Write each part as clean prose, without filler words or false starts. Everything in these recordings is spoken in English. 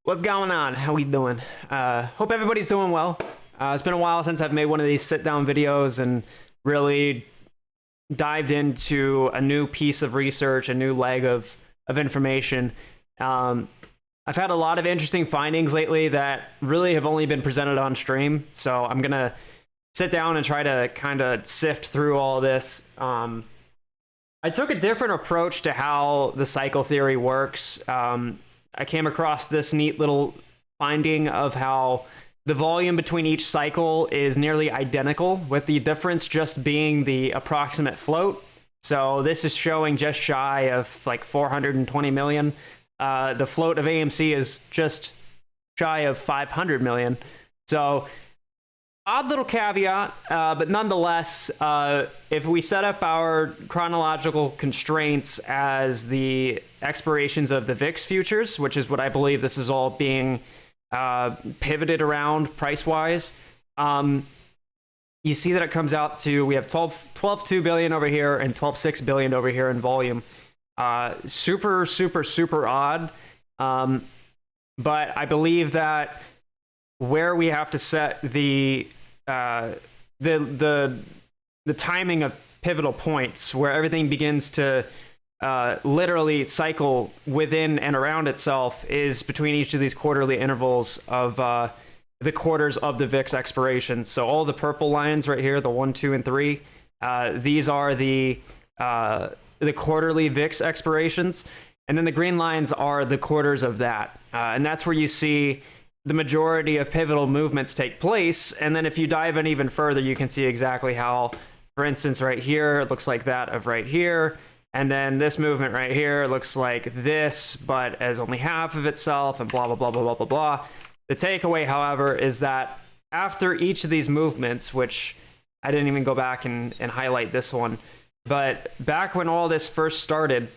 What's going on? How we doing? Hope everybody's doing well. It's been a while since I've made one of these sit-down videos and really dived into a new piece of research, a new leg of information. I've had a lot of interesting findings lately that really have only been presented on stream, so I'm gonna sit down and try to kind of sift through all this. I took a different approach to how the cycle theory works. I came across this neat little finding of how the volume between each cycle is nearly identical, with the difference just being the approximate float. So this is showing just shy of like 420 million. The float of AMC is just shy of 500 million. So odd little caveat, but nonetheless, if we set up our chronological constraints as the expirations of the VIX futures, which is what I believe this is all being pivoted around price-wise, you see that it comes out to, we have 12.2 billion over here and 12.6 billion over here in volume. Super, super, super odd. But I believe that where we have to set the timing of pivotal points, where everything begins to literally cycle within and around itself, is between each of these quarterly intervals of the quarters of the VIX expiration. So all the purple lines right here, the 1, 2, and 3, these are the quarterly VIX expirations, and then the green lines are the quarters of that, and that's where you see the majority of pivotal movements take place. And then if you dive in even further, you can see exactly how, for instance, right here, it looks like that of right here. And then this movement right here looks like this, but as only half of itself, and blah, blah, blah, blah, blah, blah, blah. The takeaway, however, is that after each of these movements, which I didn't even go back and highlight this one, but back when all this first started,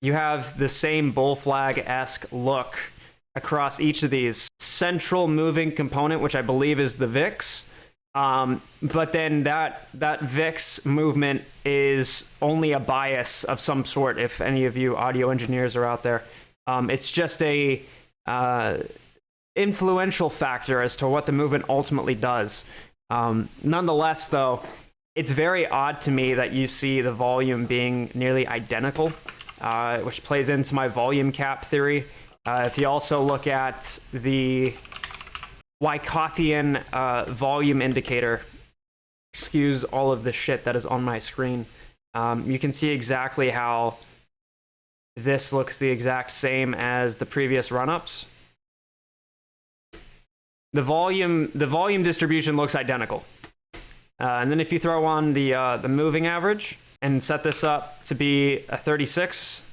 you have the same bull flag-esque look across each of these. Central moving component, which I believe is the VIX. But then that VIX movement is only a bias of some sort, if any of you audio engineers are out there. It's just a influential factor as to what the movement ultimately does. Nonetheless, though, it's very odd to me that you see the volume being nearly identical, which plays into my volume cap theory. If you also look at the Wyckofian volume indicator, excuse all of the shit that is on my screen, you can see exactly how this looks the exact same as the previous run-ups. The volume distribution looks identical. And then if you throw on the moving average and set this up to be a 36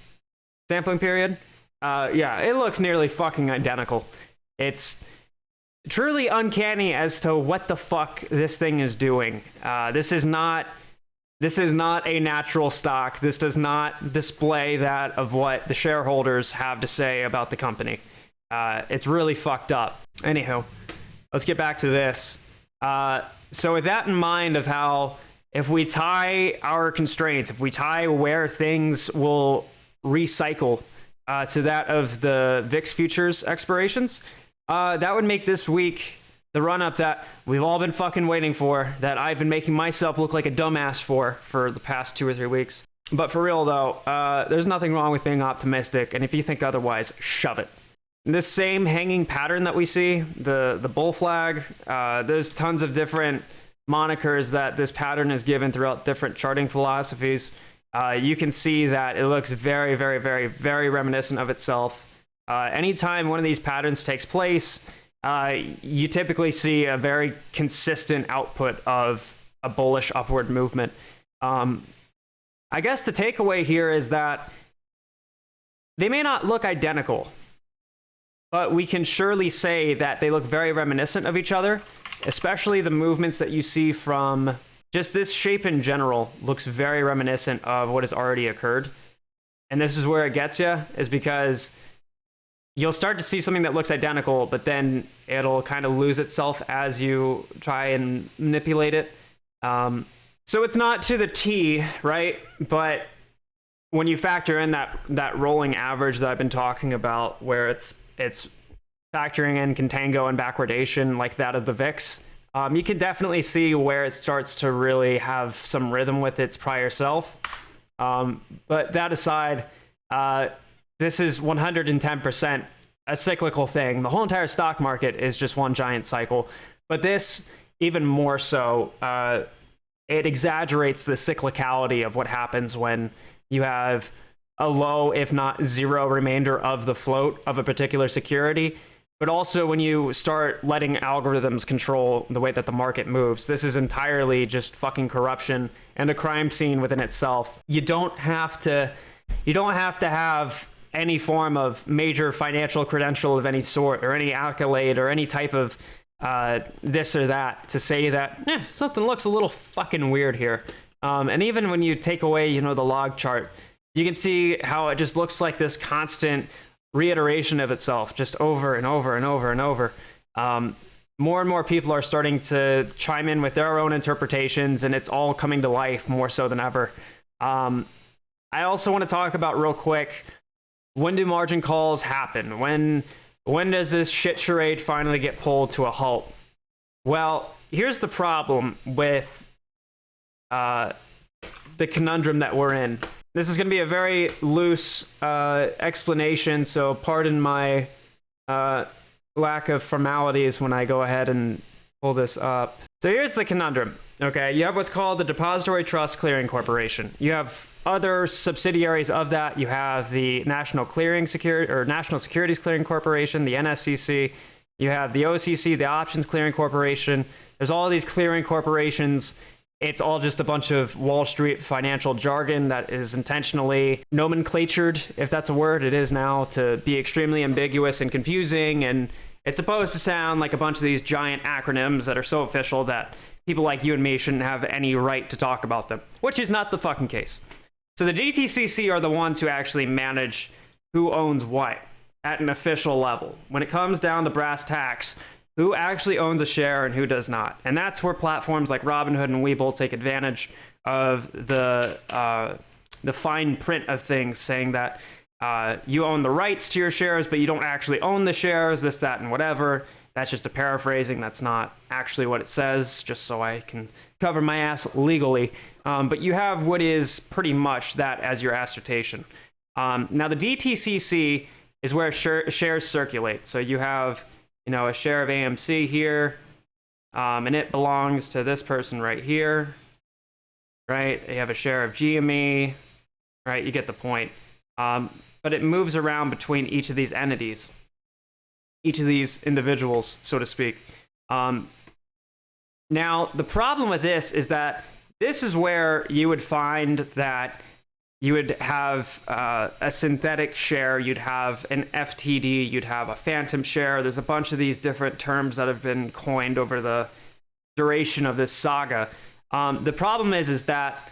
sampling period, yeah, it looks nearly fucking identical. It's truly uncanny as to what the fuck this thing is doing. This is not a natural stock. This does not display that of what the shareholders have to say about the company. It's really fucked up. Anywho, let's get back to this. So with that in mind, of how if we tie our constraints, if we tie where things will recycle to that of the VIX futures expirations, that would make this week the run-up that we've all been fucking waiting for, that I've been making myself look like a dumbass for the past 2 or 3 weeks. But for real, though, there's nothing wrong with being optimistic, and if you think otherwise, shove it. This same hanging pattern that we see, the bull flag, there's tons of different monikers that this pattern is given throughout different charting philosophies. You can see that it looks very, very, very, very reminiscent of itself. Anytime one of these patterns takes place, you typically see a very consistent output of a bullish upward movement. I guess the takeaway here is that they may not look identical, but we can surely say that they look very reminiscent of each other, especially the movements that you see from just this shape in general looks very reminiscent of what has already occurred. And this is where it gets you, is because you'll start to see something that looks identical, but then it'll kind of lose itself as you try and manipulate it. So it's not to the T, right? But when you factor in that rolling average that I've been talking about, where it's factoring in contango and backwardation like that of the VIX, you can definitely see where it starts to really have some rhythm with its prior self. But that aside, this is 110% a cyclical thing. The whole entire stock market is just one giant cycle. But this, even more so, it exaggerates the cyclicality of what happens when you have a low, if not zero, remainder of the float of a particular security. But also when you start letting algorithms control the way that the market moves. This is entirely just fucking corruption and a crime scene within itself. You don't have to have any form of major financial credential of any sort, or any accolade, or any type of this or that to say that something looks a little fucking weird here. And even when you take away, the log chart, you can see how it just looks like this constant reiteration of itself, just over and over and over and over. More and more people are starting to chime in with their own interpretations, and it's all coming to life more so than ever. I also want to talk about real quick, when do margin calls happen? When does this shit charade finally get pulled to a halt? Well, here's the problem with the conundrum that we're in. This is going to be a very loose explanation, so pardon my lack of formalities when I go ahead and pull this up. So here's the conundrum. Okay, you have what's called the Depository Trust Clearing Corporation. You have other subsidiaries of that. You have the National Securities Clearing Corporation, the NSCC. You have the OCC, the Options Clearing Corporation. There's all these clearing corporations. It's all just a bunch of Wall Street financial jargon that is intentionally nomenclatured, if that's a word. It is now, to be extremely ambiguous and confusing, and it's supposed to sound like a bunch of these giant acronyms that are so official that people like you and me shouldn't have any right to talk about them, which is not the fucking case. So the DTCC are the ones who actually manage who owns what at an official level. When it comes down to brass tacks, who actually owns a share and who does not. And that's where platforms like Robinhood and Webull take advantage of the fine print of things, saying that you own the rights to your shares, but you don't actually own the shares, this, that, and whatever. That's just a paraphrasing. That's not actually what it says, just so I can cover my ass legally. But you have what is pretty much that as your assertion. Now, the DTCC is where shares circulate. So you have a share of AMC here, and it belongs to this person right here, right? You have a share of GME, right? You get the point. But it moves around between each of these entities, each of these individuals, so to speak. Now, the problem with this is that this is where you would find that you would have a synthetic share, you'd have an FTD, you'd have a phantom share. There's a bunch of these different terms that have been coined over the duration of this saga. The problem is that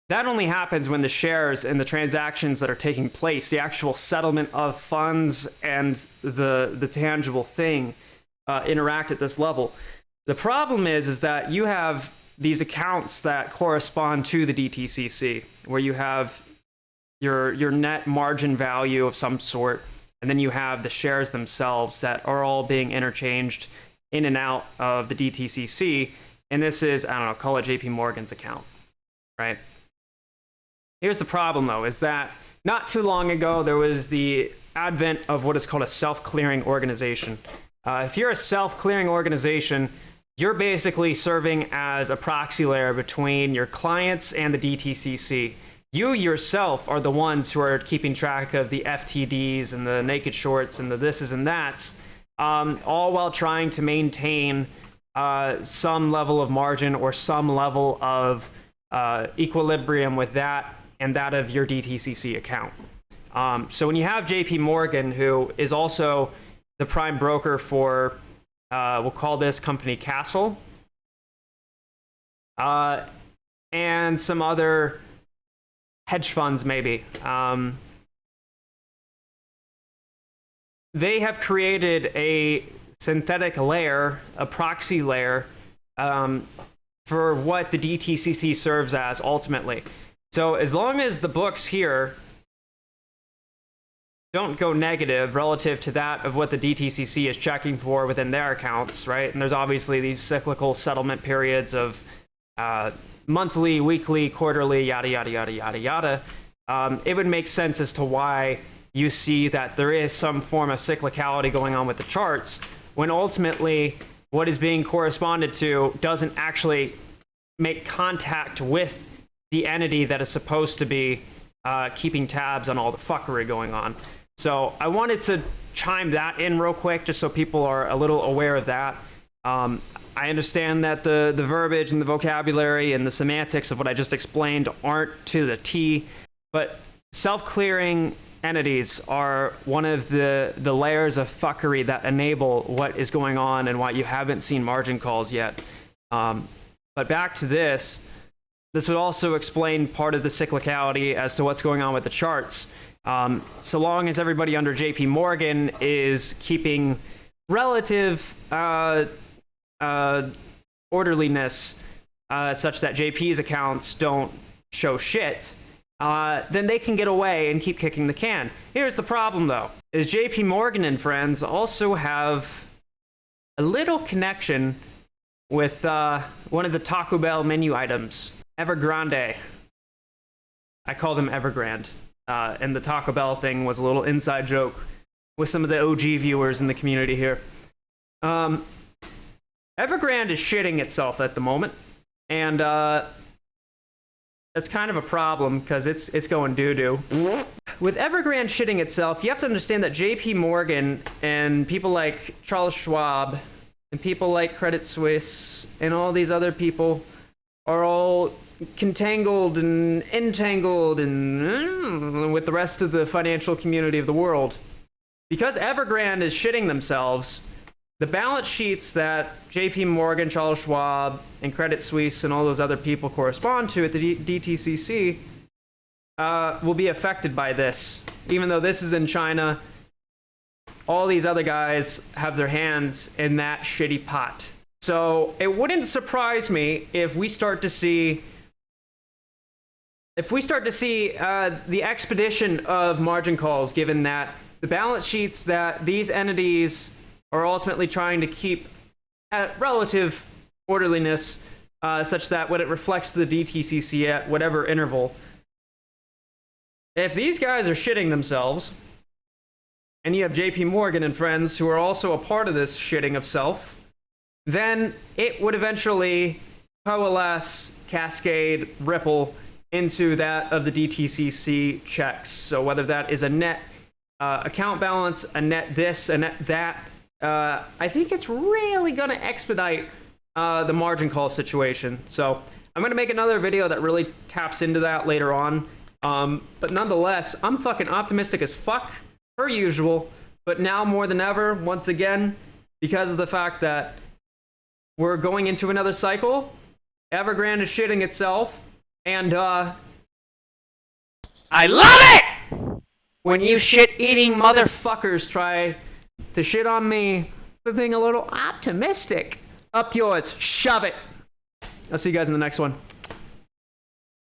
only happens when the shares and the transactions that are taking place, the actual settlement of funds and the tangible thing interact at this level. The problem is that you have these accounts that correspond to the DTCC, where you have your net margin value of some sort, and then you have the shares themselves that are all being interchanged in and out of the DTCC. And this is, I don't know, call it JP Morgan's account, right? Here's the problem, though, is that not too long ago, there was the advent of what is called a self-clearing organization. If you're a self-clearing organization, you're basically serving as a proxy layer between your clients and the DTCC. You yourself are the ones who are keeping track of the FTDs and the naked shorts and the thises and that's, all while trying to maintain some level of margin or some level of equilibrium with that and that of your DTCC account. So when you have JP Morgan, who is also the prime broker for, we'll call this company Castle, and some other hedge funds maybe, they have created a synthetic layer, a proxy layer, for what the DTCC serves as ultimately. So as long as the books here don't go negative relative to that of what the DTCC is checking for within their accounts, right? And there's obviously these cyclical settlement periods of monthly, weekly, quarterly, yada, yada, yada, yada, yada. It would make sense as to why you see that there is some form of cyclicality going on with the charts, when ultimately what is being corresponded to doesn't actually make contact with the entity that is supposed to be keeping tabs on all the fuckery going on. So I wanted to chime that in real quick, just so people are a little aware of that. I understand that the verbiage and the vocabulary and the semantics of what I just explained aren't to the T, but self-clearing entities are one of the layers of fuckery that enable what is going on and why you haven't seen margin calls yet. But back to this would also explain part of the cyclicality as to what's going on with the charts. So long as everybody under JP Morgan is keeping relative orderliness such that JP's accounts don't show shit, then they can get away and keep kicking the can. Here's the problem, though, is JP Morgan and friends also have a little connection with one of the Taco Bell menu items, Evergrande. I call them Evergrande. And the Taco Bell thing was a little inside joke with some of the OG viewers in the community here. Evergrande is shitting itself at the moment, and that's kind of a problem because it's going doo-doo. With Evergrande shitting itself, you have to understand that JP Morgan and people like Charles Schwab and people like Credit Suisse and all these other people are all contangled and entangled and with the rest of the financial community of the world. Because Evergrande is shitting themselves, the balance sheets that JP Morgan, Charles Schwab, and Credit Suisse and all those other people correspond to at the DTCC will be affected by this. Even though this is in China, all these other guys have their hands in that shitty pot. So it wouldn't surprise me if we start to see the expedition of margin calls, given that the balance sheets that these entities are ultimately trying to keep at relative orderliness, such that when it reflects the DTCC at whatever interval, if these guys are shitting themselves, and you have JP Morgan and friends who are also a part of this shitting of self, then it would eventually coalesce, cascade, ripple into that of the DTCC checks. So whether that is a net account balance, a net this, a net that, I think it's really going to expedite the margin call situation. So I'm going to make another video that really taps into that later on. But nonetheless, I'm fucking optimistic as fuck, per usual. But now more than ever, once again, because of the fact that we're going into another cycle, Evergrande is shitting itself, and I love it when you shit-eating motherfuckers try to shit on me for being a little optimistic. Up yours. Shove it. I'll see you guys in the next one.